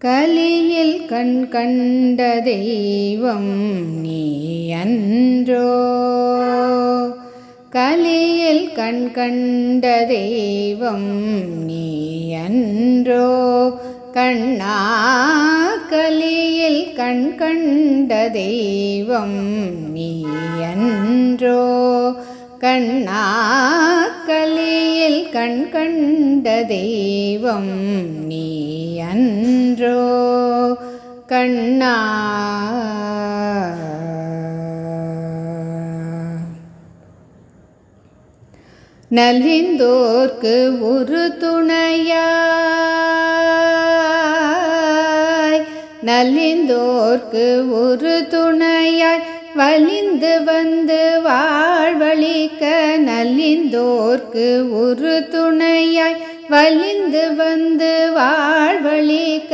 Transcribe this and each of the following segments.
கலியில் கண் கண்ட தெய்வம் நீ அன்றோ. கலியில் கண் கண்ட தெய்வம் நீ அன்றோ. கண்ணா கலியில் கண் கண்ட தெய்வம் நீ அன்றோ. கண்ணா கலியில் கண் கண்ட தெய்வம் நீ அன்றோ. கண்ணா நலிந்தோர்க்கு ஒரு துணையாய், நலிந்தோர்க்கு ஒரு துணையாய் வலிந்து வந்து வாழ்வளிக்க. நலிந்தோர்க்கு ஒரு துணையாய் வலிந்து வந்து வாழ்வளிக்க.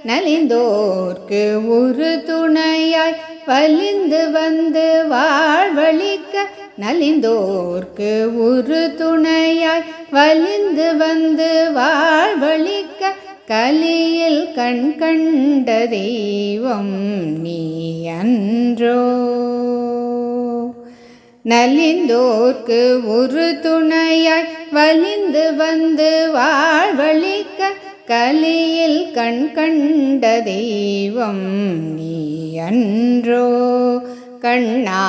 நலிந்தோர்க்கு ஒரு துணையாய் வலிந்து வந்து வாழ்வளிக்க. நலிந்தோர்க்கு ஒரு துணையாய் வலிந்து வந்து வாழ்வளிக்க. கலியில் கண் கண்ட தெய்வம் நீ அன்றோ. நலிந்தோர்க்கு ஒரு துணையாய் வலிந்து வந்து வாழ்வளிக்க. கலியில் கண் கண்ட தெய்வம் நீ அன்றோ. கண்ணா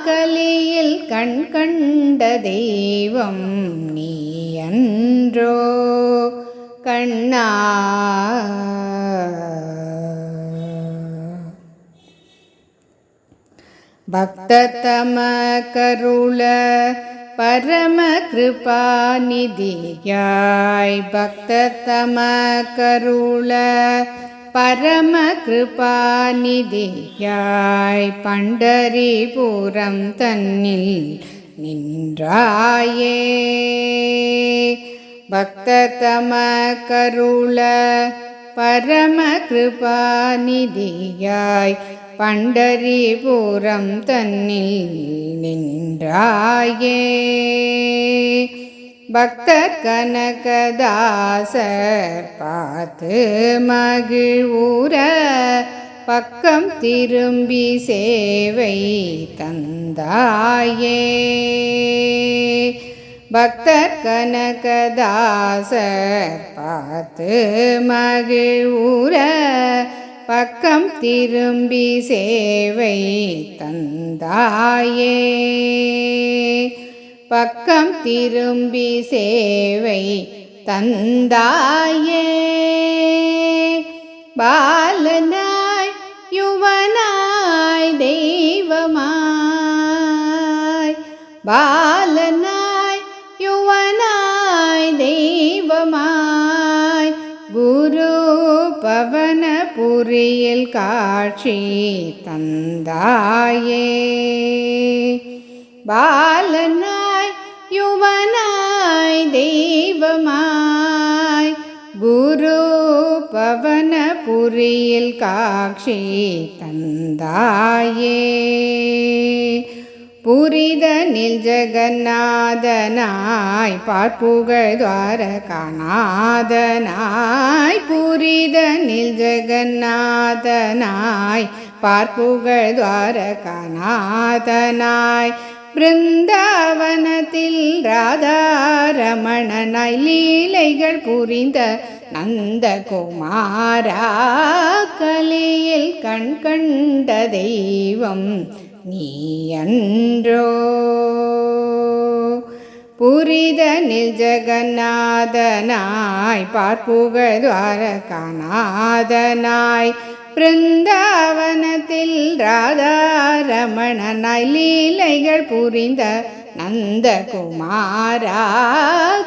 கலியில் கண் கண்ட தெய்வம் நீ அன்றோ. கண்ணா பக்ததம கருள பரம கிருபாநிதியாய். பக்ததம கருள பரம கிருபாநிதியாய். பண்டரிபுரம் தன்னில் நின்றாயே. பக்ததம கருள பரம கிருபாநிதியாய். பண்டரிபுரம் தன்னில் நின்றாயே. பக்தர் கனகதாசர் பார்த்து மகிழ்வுற. பக்கம் திரும்பி சேவை தந்தாயே. பக்தர் கனகதாசர் பார்த்து மகிழ்வுற. பக்கம் திரும்பி சேவை தந்தாயே. பக்கம் திரும்பி சேவை தந்தாயே. பாலனாய் யுவனாய் தெய்வமாய். பாலனாய் யுவனாய் தெய்வமாய். குரு பவனபுரியில் காட்சி தந்தாயே. பாலனாய் யுவனாய் தெய்வமாய். குரு பவனபுரியில் காட்சி தந்தாயே. புரிதனில் ஜெகநாதனாய் பார்ப்புகழ் துவாரகாநாதனாய். புரிதனில் ஜெகநாதனாய் பார்ப்புகழ் துவாரகாநாதனாய். பிருந்தாவனத்தில் ராதாரமணனாய் லீலைகள் புரிந்த நந்தகுமாரா. கலியில் கண் கண்ட தெய்வம் நீ அன்றோ. புரிதனில் ஜெகநாதனாய் பார்ப்புகழ் துவாரகாநாதனாய். பிருந்தாவனத்தில் ராதாரமணனாய் லீலைகள் புரிந்த நந்தகுமாரா.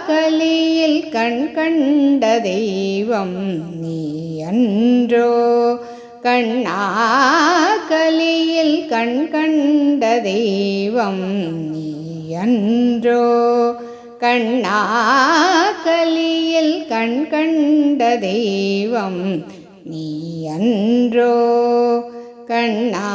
கலியில் கண் கண்ட தெய்வம் நீ அன்றோ. கண்ணா கலியில் கண் கண்ட தெய்வம் நீ அன்றோ. கண்ணா கலியில் கண் கண்ட தெய்வம் நீ அன்றோ. கண்ணா